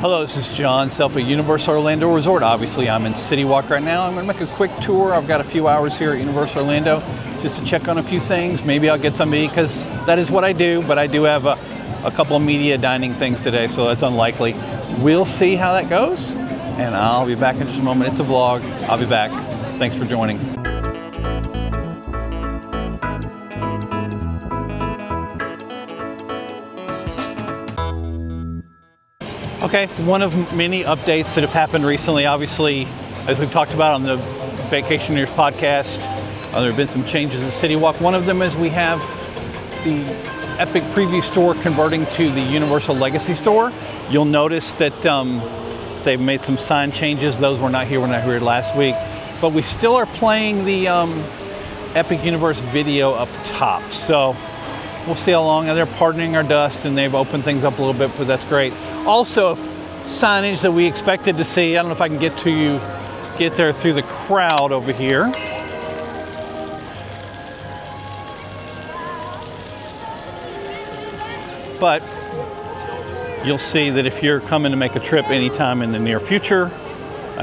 Hello, this is John, Self at Universal Orlando Resort. Obviously, I'm in CityWalk right now. I'm going to make a quick tour. I've got a few hours here at Universal Orlando just to check on a few things. Maybe I'll get something to eat because that is what I do, but I do have a couple of media dining things today, so that's unlikely. We'll see how that goes, and I'll be back in just a moment. It's a vlog. I'll be back. Thanks for joining. Okay, one of many updates that have happened recently. Obviously, as we've talked about on the Vacationers podcast, there have been some changes in CityWalk. One of them is we have the Epic Preview store converting to the Universal Legacy store. You'll notice that they've made some sign changes. Those were not here when I was here last week. But we still are playing the Epic Universe video up top. So we'll see how long. And they're pardoning our dust and they've opened things up a little bit, but that's great. Also, signage that we expected to see. I don't know if I can get there through the crowd over here. But you'll see that if you're coming to make a trip anytime in the near future,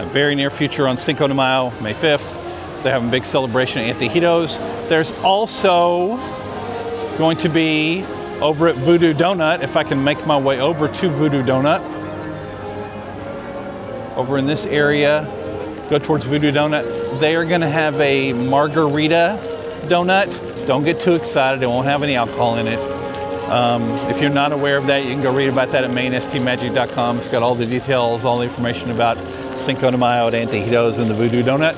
very near future on Cinco de Mayo, May 5th, they're having a big celebration at Antojitos. There's also going to be over at Voodoo Donut, if I can make my way over to Voodoo Donut. Over in this area, go towards Voodoo Donut. They are gonna have a margarita donut. Don't get too excited, it won't have any alcohol in it. If you're not aware of that, you can go read about that at mainstmagic.com. It's got all the details, all the information about Cinco de Mayo at Antojitos and the Voodoo Donut.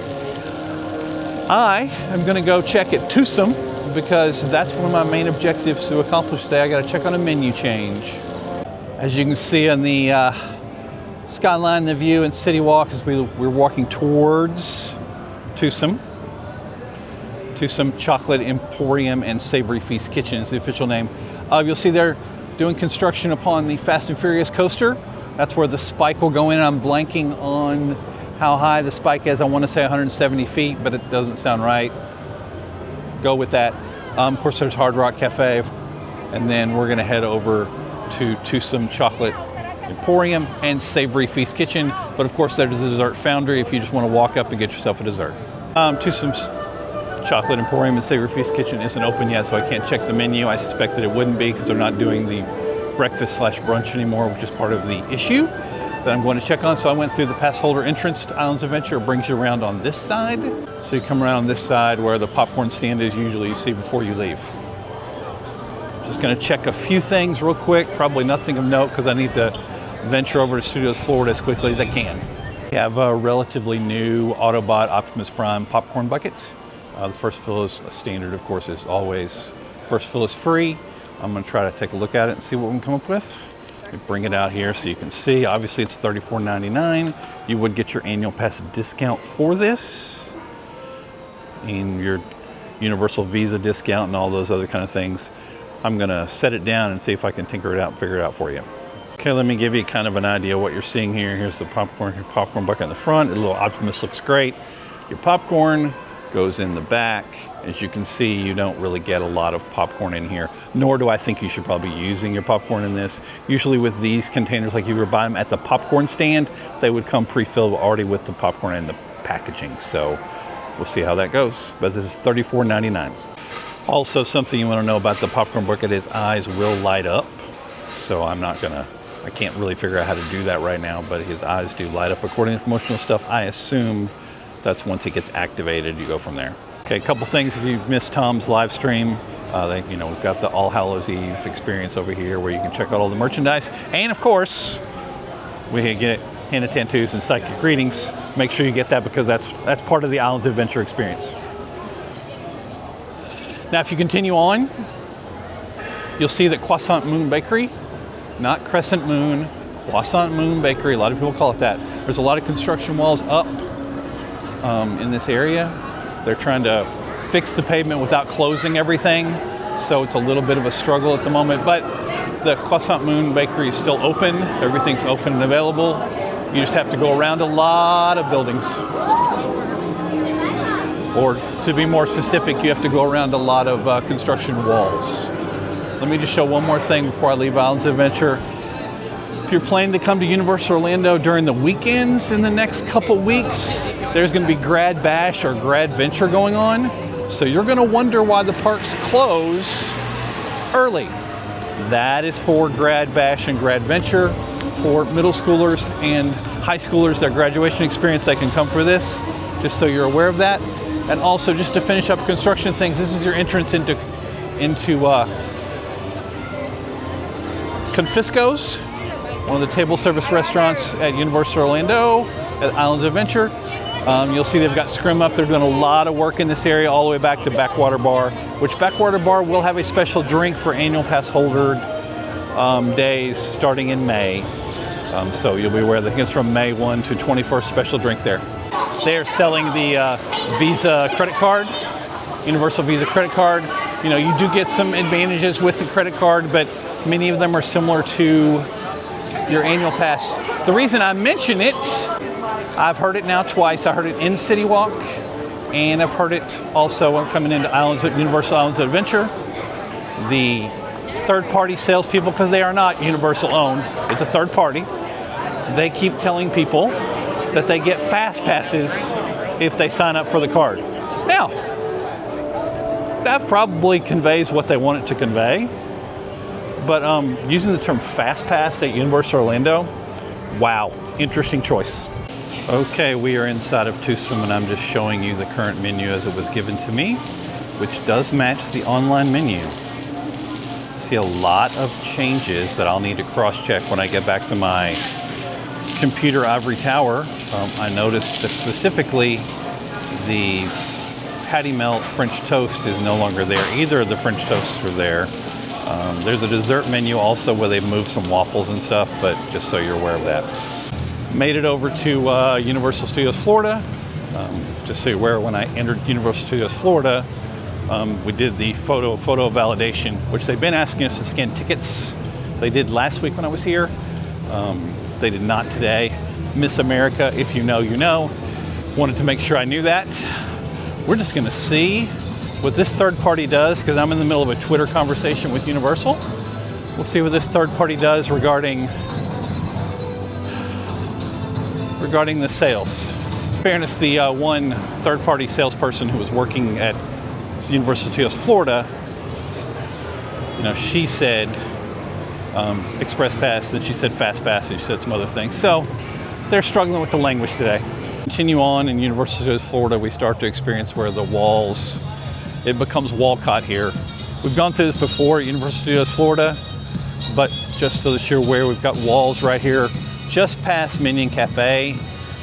I am gonna go check at Toothsome, because that's one of my main objectives to accomplish today. I got to check on a menu change. As you can see on the skyline, the view in CityWalk as we're walking towards Toothsome. Toothsome Chocolate Emporium and Savory Feast Kitchen is the official name. You'll see they're doing construction upon the Fast and Furious coaster. That's where the spike will go in. I'm blanking on how high the spike is. I want to say 170 feet, but it doesn't sound right. Go with that. Of course, there's Hard Rock Cafe, and then we're gonna head over to Toothsome Chocolate Emporium and Savory Feast Kitchen. But of course, there's the Dessert Foundry if you just want to walk up and get yourself a dessert. Tootsome's Chocolate Emporium and Savory Feast Kitchen isn't open yet, so I can't check the menu. I suspect that it wouldn't be because they're not doing the breakfast/brunch anymore, which is part of the issue that I'm going to check on. So I went through the pass holder entrance to Islands Adventure. It brings you around on this side. So you come around on this side where the popcorn stand is usually you see before you leave. Just gonna check a few things real quick, probably nothing of note because I need to venture over to Studios Florida as quickly as I can. We have a relatively new Autobot Optimus Prime popcorn bucket. The first fill is standard, of course, as always. First fill is free. I'm gonna try to take a look at it and see what we can come up with. Bring it out here so you can see. Obviously it's $34.99. You would get your annual pass discount for this and your Universal Visa discount and all those other kind of things. I'm gonna set it down and see if I can tinker it out and figure it out for you. Okay, let me give you kind of an idea of what you're seeing here. Here's the popcorn, your popcorn bucket in the front. The little Optimus looks great. Your popcorn goes in the back. As you can see, you don't really get a lot of popcorn in here, nor do I think you should probably be using your popcorn in this. Usually with these containers, like you were buying them at the popcorn stand, they would come pre-filled already with the popcorn and the packaging. So we'll see how that goes. But this is $34.99. Also, something you want to know about the popcorn bucket is eyes will light up. So I can't really figure out how to do that right now, but his eyes do light up according to promotional stuff. I assume that's once it gets activated, you go from there. Okay, a couple things if you've missed Tom's live stream. We've got the All Hallows Eve experience over here where you can check out all the merchandise. And of course, we can get Hannah Tattoos and Psychic Readings. Make sure you get that because that's part of the Islands Adventure experience. Now, if you continue on, you'll see that Croissant Moon Bakery, not Crescent Moon, Croissant Moon Bakery, a lot of people call it that. There's a lot of construction walls up in this area. They're trying to fix the pavement without closing everything, so it's a little bit of a struggle at the moment, but the Croissant Moon Bakery is still open. Everything's open and available. You just have to go around a lot of buildings. Or to be more specific, you have to go around a lot of construction walls. Let me just show one more thing before I leave Islands Adventure. If you're planning to come to Universal Orlando during the weekends in the next couple weeks, there's going to be Grad Bash or Grad Venture going on. So you're going to wonder why the parks close early. That is for Grad Bash and Grad Venture. For middle schoolers and high schoolers, their graduation experience, they can come for this, just so you're aware of that. And also, just to finish up construction things, this is your entrance into Confisco's, one of the table service restaurants at Universal Orlando, at Islands of Adventure. You'll see they've got scrim up. They're doing a lot of work in this area all the way back to Backwater Bar, which Backwater Bar will have a special drink for annual pass holder days starting in May. So you'll be aware that it's from May 1 to 21st, special drink there. They're selling the Visa credit card, Universal Visa credit card. You know, you do get some advantages with the credit card, but many of them are similar to your annual pass. The reason I mention it, I've heard it now twice. I heard it in CityWalk, and I've heard it also when coming into Universal Islands of Adventure. The third-party salespeople, because they are not Universal owned, it's a third party. They keep telling people that they get fast passes if they sign up for the card. Now, that probably conveys what they want it to convey. But using the term fast pass at Universal Orlando, wow, interesting choice. Okay, we are inside of Toothsome, and I'm just showing you the current menu as it was given to me, which does match the online menu. See a lot of changes that I'll need to cross-check when I get back to my computer ivory tower. I noticed that specifically the Patty Melt French toast is no longer there. Either of the French toasts are there. There's a dessert menu also where they've moved some waffles and stuff, but just so you're aware of that. Made it over to Universal Studios Florida. Just so you're aware, when I entered Universal Studios Florida, we did the photo validation, which they've been asking us to scan tickets. They did last week when I was here. They did not today. Miss America, if you know, you know. Wanted to make sure I knew that. We're just gonna see what this third party does, because I'm in the middle of a Twitter conversation with Universal. We'll see what this third party does regarding the sales. In fairness, the one third party salesperson who was working at Universal Studios Florida, you know, she said Express Pass, then she said Fast Pass, and she said some other things. So they're struggling with the language today. Continue on in Universal Studios Florida, we start to experience where the walls, it becomes Walcott here. We've gone through this before at Universal Studios Florida, but just so that you're aware, we've got walls right here just past Minion Cafe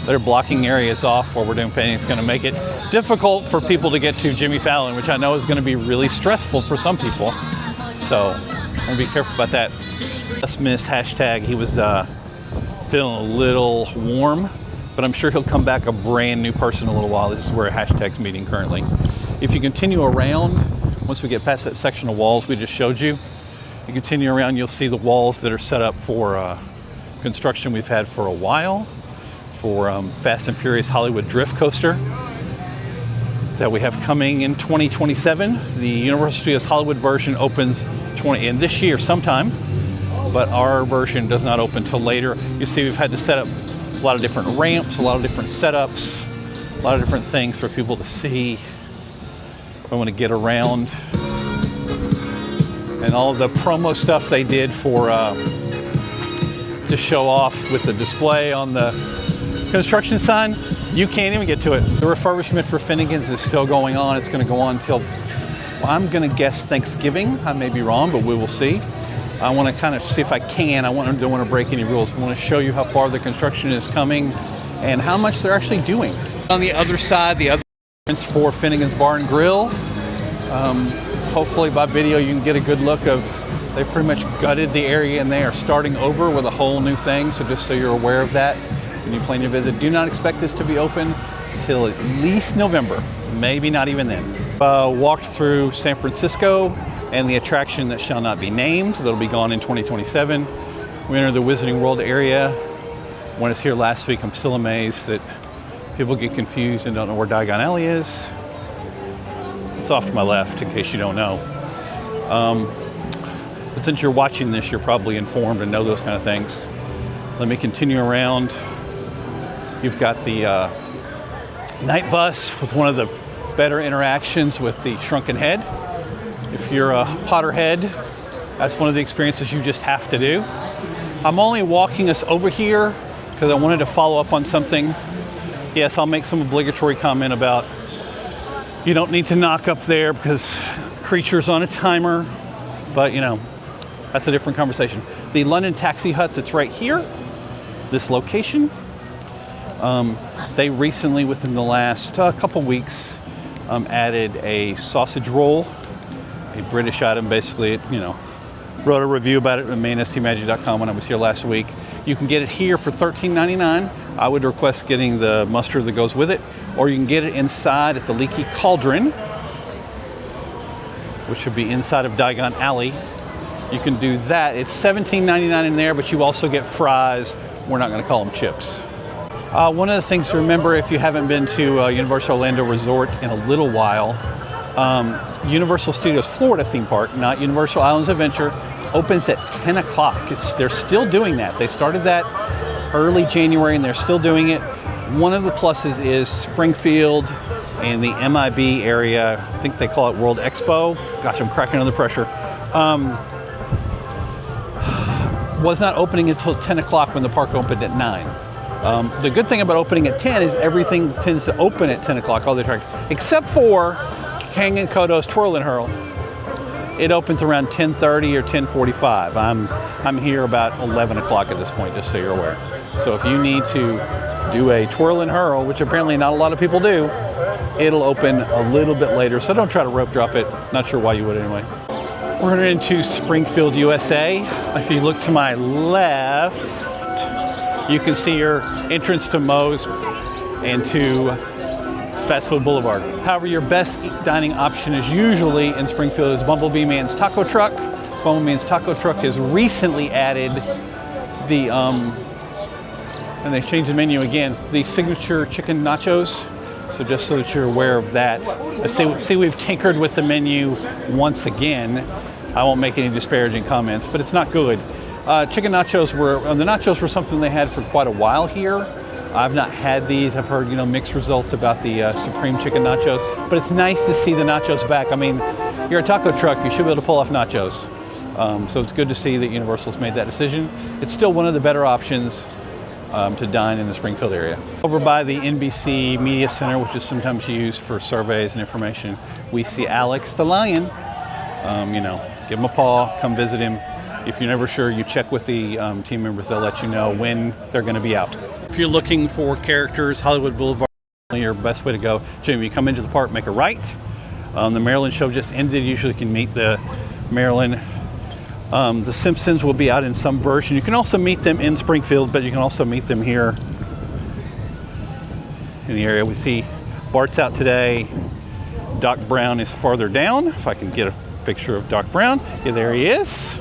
that are blocking areas off while we're doing painting. It's going to make it difficult for people to get to Jimmy Fallon, which I know is going to be really stressful for some people. So I'm going to be careful about that. Just missed hashtag. He was feeling a little warm, but I'm sure he'll come back a brand new person in a little while. This is where a hashtag's meeting currently. If you continue around, once we get past that section of walls we just showed you, you continue around, you'll see the walls that are set up for construction we've had for a while, for Fast and Furious Hollywood Drift Coaster that we have coming in 2027. The Universal Studios Hollywood version opens in this year sometime, but our version does not open till later. You see we've had to set up a lot of different ramps, a lot of different setups, a lot of different things for people to see if I want to get around. And all of the promo stuff they did for to show off with the display on the construction sign, you can't even get to it. The refurbishment for Finnegan's is still going on. It's going to go on until, well, I'm going to guess Thanksgiving. I may be wrong, but we will see. I want to kind of see if I can. I don't want to break any rules. I want to show you how far the construction is coming and how much they're actually doing. On the other side, the other entrance for Finnegan's Bar and Grill. Hopefully by video you can get a good look of, they've pretty much gutted the area and they are starting over with a whole new thing. So just so you're aware of that when you plan your visit, do not expect this to be open till at least November, maybe not even then. Walked through San Francisco and the attraction that shall not be named, that'll be gone in 2027. We entered the Wizarding World area. When I was here last week, I'm still amazed that people get confused and don't know where Diagon Alley is. It's off to my left, in case you don't know. But since you're watching this, you're probably informed and know those kind of things. Let me continue around. You've got the night bus with one of the better interactions with the shrunken head. If you're a Potterhead, that's one of the experiences you just have to do. I'm only walking us over here because I wanted to follow up on something. Yes, I'll make some obligatory comment about you don't need to knock up there because creature's on a timer, but you know, that's a different conversation. The London Taxi Hut that's right here, this location, they recently, within the last couple weeks, added a sausage roll, a British item. Basically, it, you know, wrote a review about it at mainstmagic.com when I was here last week. You can get it here for $13.99. I would request getting the mustard that goes with it, or you can get it inside at the Leaky Cauldron, which would be inside of Diagon Alley. You can do that. It's $17.99 in there, but you also get fries. We're not going to call them chips. One of the things to remember if you haven't been to Universal Orlando Resort in a little while, Universal Studios Florida theme park, not Universal Islands Adventure, opens at 10 o'clock. They're still doing that. They started that early January and they're still doing it. One of the pluses is Springfield and the MIB area, I think they call it World Expo. Gosh, I'm cracking under pressure. Was not opening until 10 o'clock when the park opened at 9. The good thing about opening at 10 is everything tends to open at 10 o'clock, all the attractions, except for Kang and Kodo's Twirl and Hurl. It opens around 10:30 or 10:45. I'm here about 11 o'clock at this point, just so you're aware. So if you need to do a Twirl and Hurl, which apparently not a lot of people do, it'll open a little bit later. So don't try to rope drop it. Not sure why you would anyway. We're into Springfield, USA. If you look to my left, you can see your entrance to Moe's and to Fast Food Boulevard. However, your best dining option is usually in Springfield is Bumblebee Man's Taco Truck. Bumblebee Man's Taco Truck has recently added the, and they changed the menu again, the signature chicken nachos. So just so that you're aware of that. See, we've tinkered with the menu once again. I won't make any disparaging comments, but it's not good. Chicken nachos were something they had for quite a while here. I've not had these. I've heard, you know, mixed results about the Supreme Chicken Nachos, but it's nice to see the nachos back. I mean, you're a taco truck, you should be able to pull off nachos. So it's good to see that Universal's made that decision. It's still one of the better options to dine in the Springfield area. Over by the NBC Media Center, which is sometimes used for surveys and information, we see Alex the Lion. You know, give him a paw, come visit him. If you're never sure, you check with the team members. They'll let you know when they're going to be out. If you're looking for characters, Hollywood Boulevard is your best way to go. Jamie, you come into the park, make a right. The Maryland show just ended. Usually you can meet the Maryland. The Simpsons will be out in some version. You can also meet them in Springfield, but you can also meet them here in the area. We see Bart's out today. Doc Brown is farther down. If I can get a picture of Doc Brown. Yeah, there he is.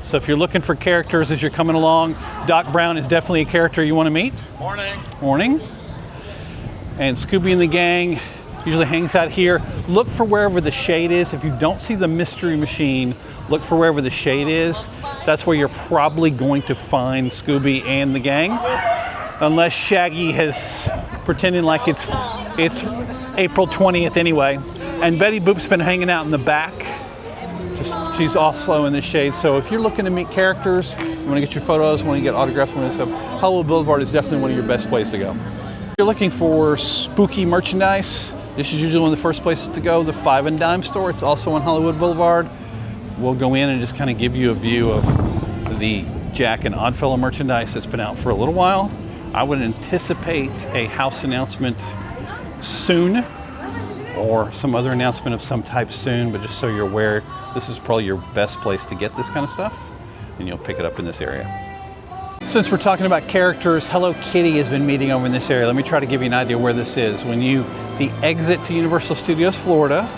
So if you're looking for characters as you're coming along, Doc Brown is definitely a character you want to meet. Morning. Morning. And Scooby and the gang usually hangs out here. Look for wherever the shade is. If you don't see the mystery machine, look for wherever the shade is. That's where you're probably going to find Scooby and the gang. Unless Shaggy has pretending like it's April 20th anyway. And Betty Boop's been hanging out in the back. She's off slow in the shade. So if you're looking to meet characters, you want to get your photos, want to get autographs from this stuff, Hollywood Boulevard is definitely one of your best places to go. If you're looking for spooky merchandise, this is usually one of the first places to go, the Five and Dime store. It's also on Hollywood Boulevard. We'll go in and just kind of give you a view of the Jack and Oddfellow merchandise that's been out for a little while. I would anticipate a house announcement soon, or some other announcement of some type soon, but just so you're aware, this is probably your best place to get this kind of stuff, and you'll pick it up in this area. Since we're talking about characters, Hello Kitty has been meeting over in this area. Let me try to give you an idea where this is. The exit to Universal Studios Florida,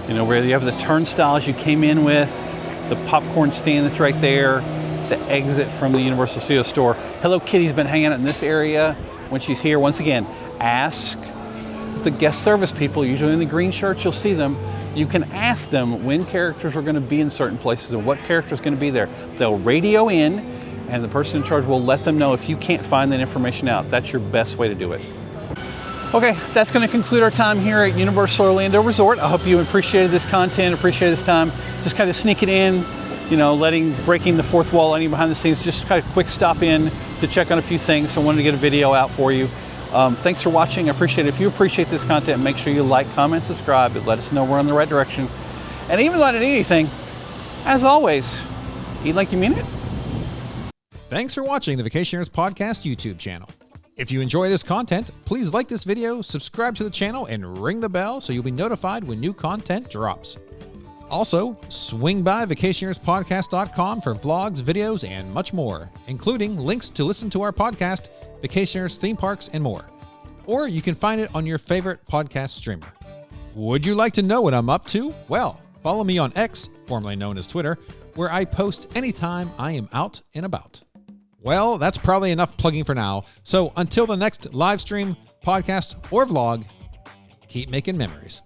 you know, where you have the turnstiles you came in with, the popcorn stand that's right there, the exit from the Universal Studios store. Hello Kitty's been hanging out in this area when she's here. Once again, ask the guest service people, usually in the green shirts, you'll see them. You can ask them when characters are going to be in certain places and what character is going to be there. They'll radio in and the person in charge will let them know if you can't find that information out. That's your best way to do it. Okay, that's going to conclude our time here at Universal Orlando Resort. I hope you appreciated this content, appreciated this time. Just kind of sneaking in, you know, breaking the fourth wall, letting behind the scenes, just kind of quick stop in to check on a few things. So I wanted to get a video out for you. Thanks for watching. I appreciate it. If you appreciate this content, make sure you like, comment, subscribe. It let us know we're in the right direction. And even though I didn't eat anything, as always, eat like you mean it. Thanks for watching the Vacationers Podcast YouTube channel. If you enjoy this content, please like this video, subscribe to the channel, and ring the bell so you'll be notified when new content drops. Also, swing by vacationerspodcast.com for vlogs, videos, and much more, including links to listen to our podcast, Vacationers, Theme Parks, and more. Or you can find it on your favorite podcast streamer. Would you like to know what I'm up to? Well, follow me on X, formerly known as Twitter, where I post anytime I am out and about. Well, that's probably enough plugging for now. So until the next live stream, podcast, or vlog, keep making memories.